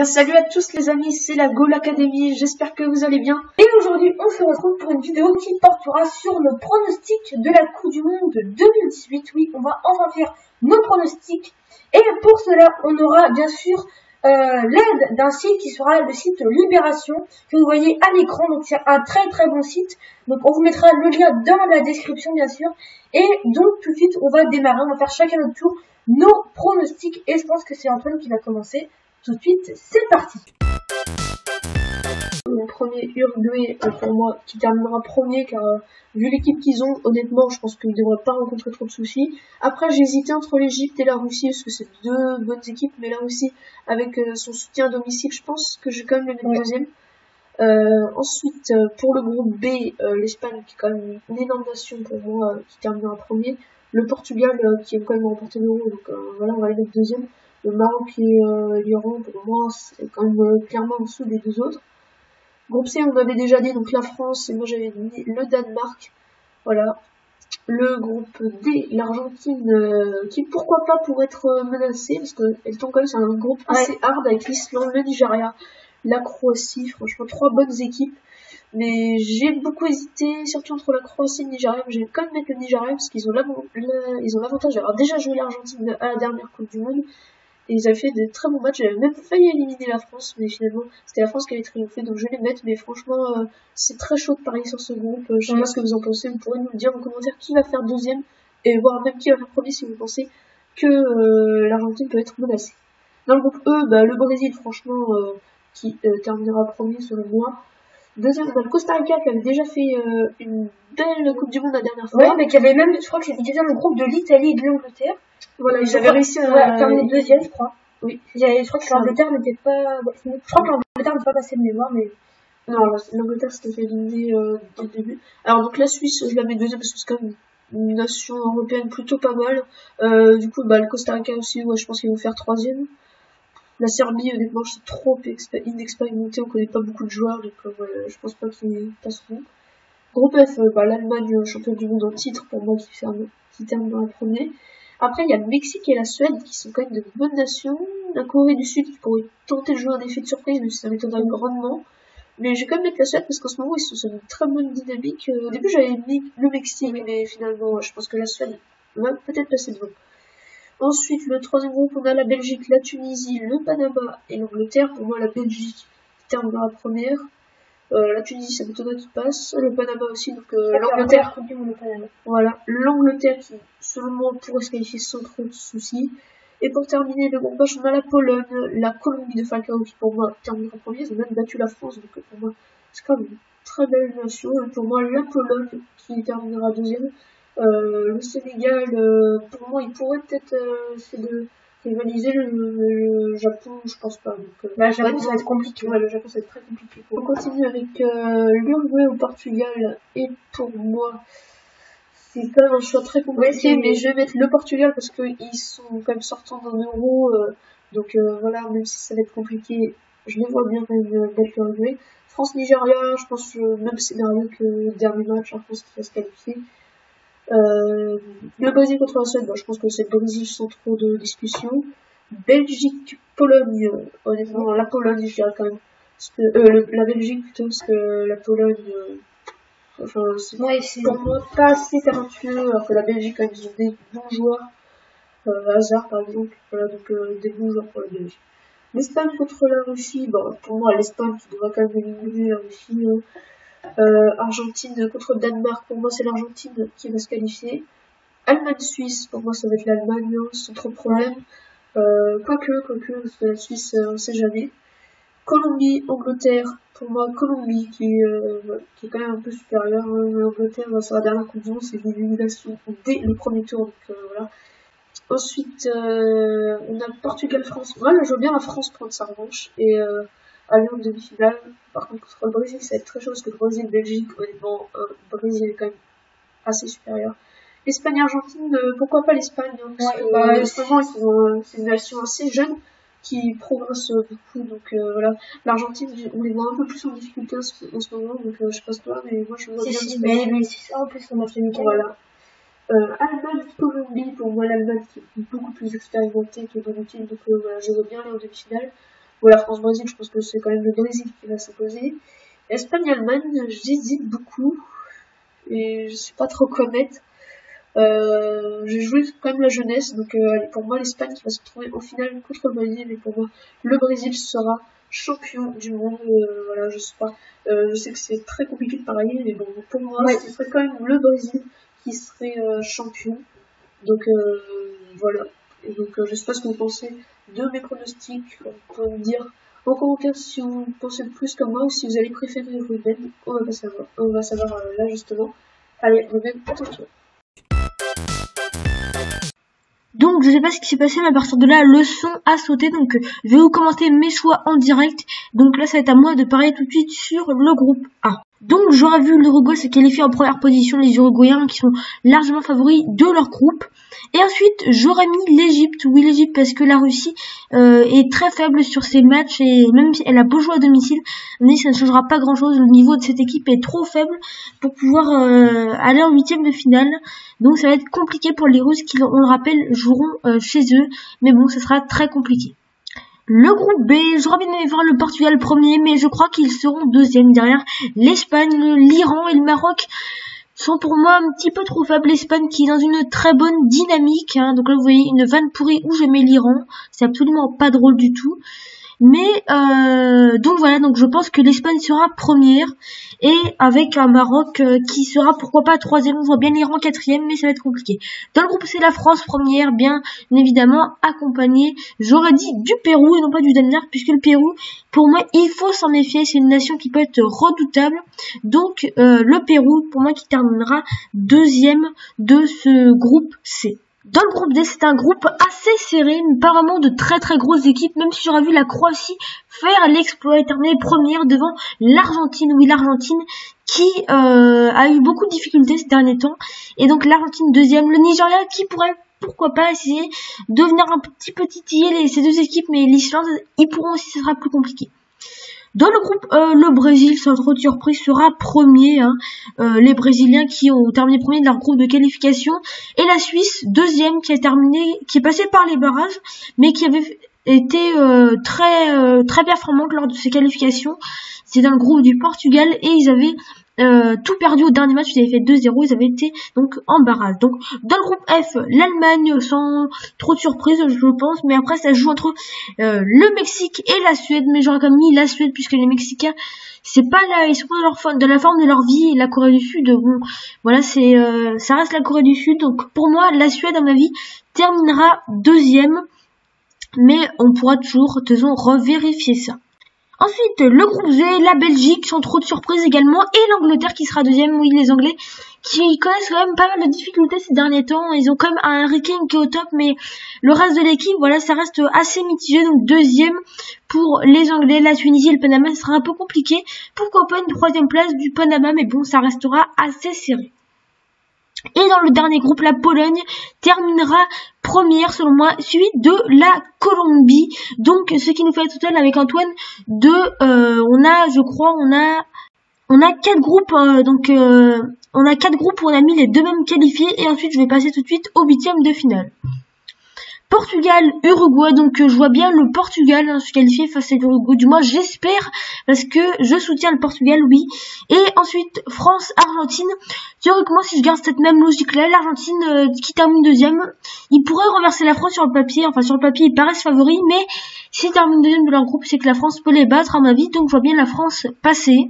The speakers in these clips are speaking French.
Salut à tous les amis, c'est la Goal Academy, j'espère que vous allez bien. Et aujourd'hui, on se retrouve pour une vidéo qui portera sur le pronostic de la Coupe du Monde 2018. Oui, on va enfin faire nos pronostics. Et pour cela, on aura bien sûr l'aide d'un site qui sera le site Libération, que vous voyez à l'écran. Donc c'est un très bon site. Donc on vous mettra le lien dans la description bien sûr. Et donc tout de suite, on va démarrer, on va faire chacun notre tour nos pronostics. Et je pense que c'est Antoine qui va commencer. Tout de suite, c'est parti. Mon premier Uruguay pour moi qui terminera premier car vu l'équipe qu'ils ont, honnêtement je pense qu'ils ne devraient pas rencontrer trop de soucis. Après j'ai hésité entre l'Égypte et la Russie parce que c'est deux bonnes équipes, mais la Russie avec son soutien à domicile je pense que je vais quand même le mettre deuxième. Ensuite pour le groupe B, l'Espagne qui est quand même une énorme nation pour moi qui terminera premier. Le Portugal qui aime quand même remporter l'Euro, donc voilà, on va les mettre deuxième. Le Maroc et l'Iran, pour moi, c'est quand même clairement en dessous des deux autres. Groupe C, on avait déjà dit, donc la France, et moi j'avais mis le Danemark. Voilà. Le groupe D, l'Argentine, qui pourquoi pas pour être menacée, parce qu'elle tombe quand même, c'est un groupe assez hard avec l'Islande, le Nigeria, la Croatie, franchement, trois bonnes équipes. Mais j'ai beaucoup hésité, surtout entre la Croatie et le Nigeria. J'ai quand même mettre le Nigeria parce qu'ils ont l'avantage d'avoir déjà joué l'Argentine à la dernière Coupe du Monde. Et ils avaient fait de très bons matchs. J'avais même failli éliminer la France, mais finalement c'était la France qui avait triomphé, donc je vais les mettre. Mais franchement, c'est très chaud de parier sur ce groupe. Je sais pas ce que vous en pensez. Vous pourrez nous le dire en commentaire qui va faire deuxième et voir même qui va faire premier si vous pensez que l'Argentine peut être menacée. Dans le groupe E, le Brésil, franchement, qui terminera premier selon moi. Deuxième, on a le Costa Rica qui avait déjà fait une belle Coupe du Monde la dernière fois. Ouais, mais qui avait même, je crois que c'était dans le groupe de l'Italie et de l'Angleterre. Voilà, ils avaient réussi à terminer deuxième, je crois. Oui. Je crois que l'Angleterre n'était pas. Je crois que l'Angleterre n'était pas passée de mémoire, mais. Non, l'Angleterre s'était fait éliminer dès le début. Alors, donc la Suisse, je la mets deuxième parce que c'est quand même une nation européenne plutôt pas mal. Du coup, le Costa Rica aussi, ouais, je pense qu'ils vont faire troisième. La Serbie, honnêtement, c'est trop inexpérimenté, on connaît pas beaucoup de joueurs, donc je pense pas qu'ils passeront. Groupe F, l'Allemagne, champion du monde en titre, pour moi, qui termine en premier. Après, il y a le Mexique et la Suède, qui sont quand même de bonnes nations. La Corée du Sud, qui pourrait tenter de jouer un effet de surprise, mais ça m'étonnerait grandement. Mais je vais quand même mettre la Suède, parce qu'en ce moment, ils sont sur une très bonne dynamique. Au début, j'avais mis le Mexique, mais finalement, je pense que la Suède va peut-être passer devant. Ensuite, le troisième groupe, on a la Belgique, la Tunisie, le Panama et l'Angleterre. Pour moi, la Belgique terminera première. La Tunisie, ça m'étonnerait qu'il passe. Le Panama aussi, donc l'Angleterre. Voilà, l'Angleterre qui, selon moi, pourrait se qualifier sans trop de soucis. Et pour terminer le groupe H, on a la Pologne, la Colombie de Falcao qui, pour moi, terminera première. Ils ont même battu la France, donc pour moi, c'est quand même une très belle nation. Et pour moi, la Pologne qui terminera deuxième. Le Sénégal, pour moi, il pourrait peut-être essayer de rivaliser le Japon, je pense pas. Donc, le Japon, ça va être compliqué. Ouais, le Japon, ça va être très compliqué. On continue avec l'Uruguay au Portugal. Et pour moi, c'est quand même un choix très compliqué, mais je vais mettre le Portugal parce qu'ils sont quand même sortants d'un euro. Donc voilà, même si ça va être compliqué, je les vois bien quand même battre l'Uruguay. France-Nigeria, je pense même scénario que le dernier match, la France qui va se qualifier. Le Brésil contre la Suède, je pense que c'est le Brésil sans trop de discussion. Belgique, Pologne, honnêtement, la Pologne, je dirais quand même. Parce que, la Belgique plutôt, parce que la Pologne, c'est pour moi pas assez talentueux, alors que la Belgique, quand même, ils ont des bons joueurs. Hazard, par exemple, voilà, donc des bons joueurs pour la Belgique. L'Espagne contre la Russie, pour moi, l'Espagne qui devra quand même éliminer la Russie. Argentine contre le Danemark, pour moi c'est l'Argentine qui va se qualifier. Allemagne-Suisse, pour moi ça va être l'Allemagne, sans trop de problème. Quoique, parce que la Suisse, on sait jamais. Colombie-Angleterre, pour moi Colombie qui est quand même un peu supérieure. L'Angleterre, sur la dernière Coupe du Monde, c'est une élimination dès le premier tour, donc voilà. Ensuite, on a Portugal-France. Moi, je vois bien la France prendre sa revanche et aller en demi-finale. Par contre, contre le Brésil, ça va être très chaud parce que le Brésil-Belgique, honnêtement, le Brésil est quand même assez supérieur. L'Espagne-Argentine, pourquoi pas l'Espagne, hein, parce que en ce moment, c'est une nation assez jeune qui progresse beaucoup, donc voilà. L'Argentine, on les voit un peu plus en difficulté en ce moment, donc je sais pas toi, mais moi je vois bien l'Espagne. Mais c'est ça en plus, on a fait une Voilà. Allemagne-Colombie, pour moi l'Allemagne qui est beaucoup plus expérimentée que d'habitude, donc voilà, je vois bien aller en demi-finale. Ou la France-Brésil, je pense que c'est quand même le Brésil qui va s'imposer. Espagne-Allemagne, j'hésite beaucoup. Et je sais pas trop quoi mettre. J'ai joué quand même la jeunesse, donc pour moi l'Espagne qui va se retrouver au final contre le Brésil, et pour moi le Brésil sera champion du monde. Voilà, je sais pas, je sais que c'est très compliqué de parier, mais bon, pour moi ce serait quand même le Brésil qui serait champion. Donc voilà, et donc je sais pas ce que vous pensez de mes pronostics. Vous pouvez me dire en commentaire si vous pensez plus comme moi ou si vous allez préférer Ruben. On va savoir là justement. Allez, Ruben, à ton tour. Donc je sais pas ce qui s'est passé, mais à partir de là le son a sauté, donc je vais vous commenter mes choix en direct. Donc là ça va être à moi de parier tout de suite sur le groupe A. Donc j'aurais vu l'Uruguay se qualifier en première position, les Uruguayens qui sont largement favoris de leur groupe. Et ensuite j'aurais mis l'Égypte, oui l'Égypte, parce que la Russie est très faible sur ses matchs, et même si elle a beau jouer à domicile, mais ça ne changera pas grand chose. Le niveau de cette équipe est trop faible pour pouvoir aller en huitième de finale. Donc ça va être compliqué pour les Russes qui, on le rappelle, joueront chez eux, mais bon, ça sera très compliqué. Le groupe B, j'aurais bien aimé voir le Portugal premier, mais je crois qu'ils seront deuxième derrière l'Espagne, l'Iran et le Maroc sont pour moi un petit peu trop faibles. L'Espagne qui est dans une très bonne dynamique, hein. Donc là vous voyez une vanne pourrie où je mets l'Iran, c'est absolument pas drôle du tout. Mais donc voilà, donc je pense que l'Espagne sera première, et avec un Maroc qui sera pourquoi pas troisième. On voit bien l'Iran quatrième, mais ça va être compliqué. Dans le groupe c'est la France première, bien évidemment accompagnée, j'aurais dit, du Pérou et non pas du Danemark, puisque le Pérou, pour moi, il faut s'en méfier, c'est une nation qui peut être redoutable. Donc le Pérou, pour moi, qui terminera deuxième de ce groupe C. Dans le groupe D, c'est un groupe assez serré, mais pas vraiment de très très grosses équipes, même si j'aurais vu la Croatie faire l'exploit et terminer première devant l'Argentine. Oui, l'Argentine qui a eu beaucoup de difficultés ces derniers temps, et donc l'Argentine deuxième, le Nigeria qui pourrait pourquoi pas essayer de venir un petit peu titiller ces deux équipes, mais l'Islande, ils pourront aussi, ce sera plus compliqué. Dans le groupe, le Brésil, sans trop de surprise, sera premier, hein. Les Brésiliens qui ont terminé premier de leur groupe de qualification, et la Suisse deuxième qui est passée par les barrages, mais qui avait été très performante lors de ses qualifications. C'est dans le groupe du Portugal, et ils avaient tout perdu au dernier match, ils avaient fait 2-0, ils avaient été donc en barrage. Donc dans le groupe F, l'Allemagne sans trop de surprise je pense, mais après ça joue entre le Mexique et la Suède, mais j'aurais quand même mis la Suède puisque les Mexicains c'est pas là, ils sont pas dans la forme de leur vie, et la Corée du Sud, bon voilà, c'est ça reste la Corée du Sud, donc pour moi la Suède à mon avis terminera deuxième, mais on pourra toujours de toute façon revérifier ça. Ensuite, le groupe G, la Belgique, sans trop de surprises également, et l'Angleterre qui sera deuxième. Oui, les Anglais qui connaissent quand même pas mal de difficultés ces derniers temps. Ils ont quand même un Harry Kane qui est au top, mais le reste de l'équipe, voilà, ça reste assez mitigé. Donc deuxième pour les Anglais, la Tunisie et le Panama, ça sera un peu compliqué. Pourquoi pas une troisième place du Panama, mais bon, ça restera assez serré. Et dans le dernier groupe, la Pologne terminera première selon moi, suivi de la Colombie. Donc ce qui nous fait un total avec Antoine on a 4 groupes, on a 4 groupes où on a mis les deux mêmes qualifiés, et ensuite je vais passer tout de suite au 8e de finale. Portugal, Uruguay, donc je vois bien le Portugal se qualifier face à l'Uruguay, du moins j'espère, parce que je soutiens le Portugal, oui. Et ensuite France, Argentine. Théoriquement, si je garde cette même logique là, l'Argentine qui termine deuxième, ils pourraient renverser la France sur le papier, enfin sur le papier ils paraissent favoris, mais s'ils terminent deuxième de leur groupe, c'est que la France peut les battre à ma vie, donc je vois bien la France passer.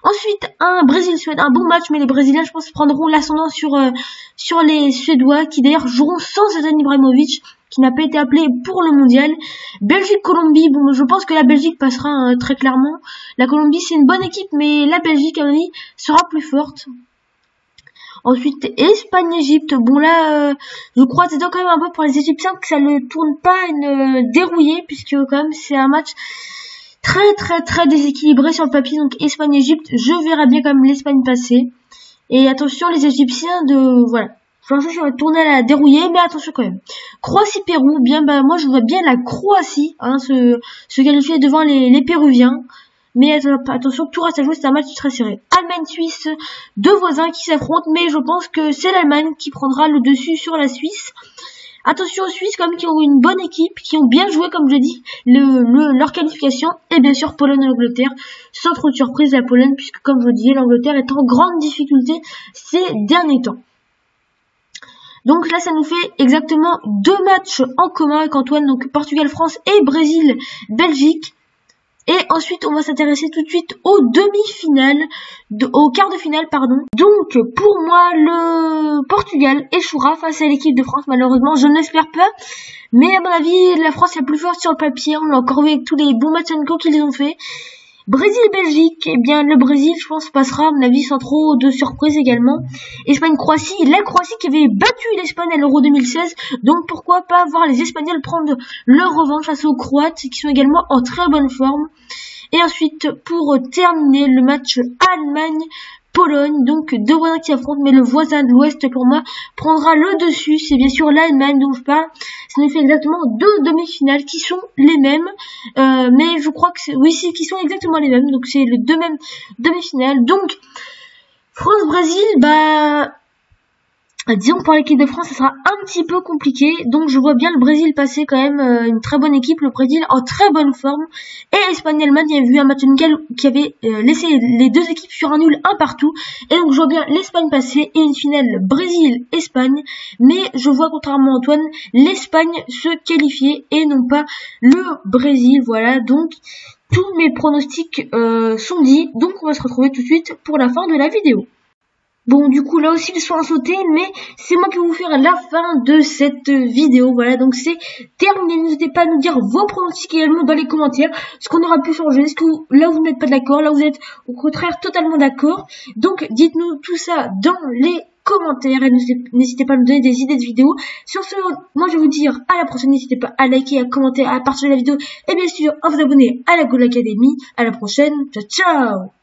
Ensuite, un Brésil-Suède, un bon match, mais les Brésiliens, je pense, prendront l'ascendant sur les Suédois, qui d'ailleurs joueront sans Zlatan Ibrahimovic, qui n'a pas été appelé pour le mondial. Belgique-Colombie, bon, je pense que la Belgique passera très clairement. La Colombie, c'est une bonne équipe, mais la Belgique, à mon avis, sera plus forte. Ensuite, Espagne-Égypte, bon là, je crois que c'est quand même un peu pour les Égyptiens que ça ne tourne pas à une dérouillée, puisque quand même c'est un match très déséquilibré sur le papier. Donc Espagne-Égypte, je verrai bien quand même l'Espagne passer. Et attention les Égyptiens voilà. Franchement, je vais tourner à la dérouillée, mais attention quand même. Croatie-Pérou, bien, moi je vois bien la Croatie se qualifier devant les Péruviens. Mais attention, tout reste à jouer, c'est un match très serré. Allemagne-Suisse, deux voisins qui s'affrontent, mais je pense que c'est l'Allemagne qui prendra le dessus sur la Suisse. Attention aux Suisses comme qui ont une bonne équipe, qui ont bien joué comme je dis leur qualification, et bien sûr Pologne et Angleterre, sans trop de surprise la Pologne puisque comme je le disais l'Angleterre est en grande difficulté ces derniers temps. Donc là ça nous fait exactement 2 matchs en commun avec Antoine, donc Portugal-France et Brésil-Belgique. Et ensuite, on va s'intéresser tout de suite aux demi-finales, aux quarts de finale, pardon. Donc, pour moi, le Portugal échouera face à l'équipe de France, malheureusement, je ne l'espère pas. Mais à mon avis, la France est plus forte sur le papier, on l'a encore vu avec tous les bons matchs qu'ils ont fait. Brésil-Belgique, eh bien, le Brésil, je pense, passera, à mon avis, sans trop de surprise également. Espagne-Croatie, la Croatie qui avait battu l'Espagne à l'Euro 2016, donc pourquoi pas voir les Espagnols prendre leur revanche face aux Croates, qui sont également en très bonne forme. Et ensuite, pour terminer, le match Allemagne-Pologne, donc 2 voisins qui affrontent, mais le voisin de l'Ouest, pour moi, prendra le dessus. C'est bien sûr l'Allemagne dont je parle. Ça nous fait exactement 2 demi-finales qui sont les mêmes, mais je crois que qui sont exactement les mêmes. Donc c'est les 2 mêmes demi-finales. Donc France-Brésil, disons pour l'équipe de France, ça sera un petit peu compliqué. Donc je vois bien le Brésil passer quand même une très bonne équipe, le Brésil en très bonne forme. Et Espagne-Allemagne, il y a vu un match nickel qui avait laissé les 2 équipes sur un nul un partout. Et donc je vois bien l'Espagne passer et une finale Brésil-Espagne. Mais je vois contrairement à Antoine, l'Espagne se qualifier et non pas le Brésil. Voilà, donc tous mes pronostics sont dits. Donc on va se retrouver tout de suite pour la fin de la vidéo. Bon, du coup, là aussi, ils sont sautés, mais c'est moi qui vais vous faire la fin de cette vidéo. Voilà, donc c'est terminé. N'hésitez pas à nous dire vos pronostics également dans les commentaires. Ce qu'on aura pu changer. Est-ce que là, vous n'êtes pas d'accord? Là, vous êtes au contraire totalement d'accord. Donc, dites-nous tout ça dans les commentaires et n'hésitez pas à nous donner des idées de vidéos. Sur ce, moi, je vais vous dire à la prochaine. N'hésitez pas à liker, à commenter, à partager la vidéo et bien sûr, à vous abonner à la Goal Academy. À la prochaine. Ciao, ciao!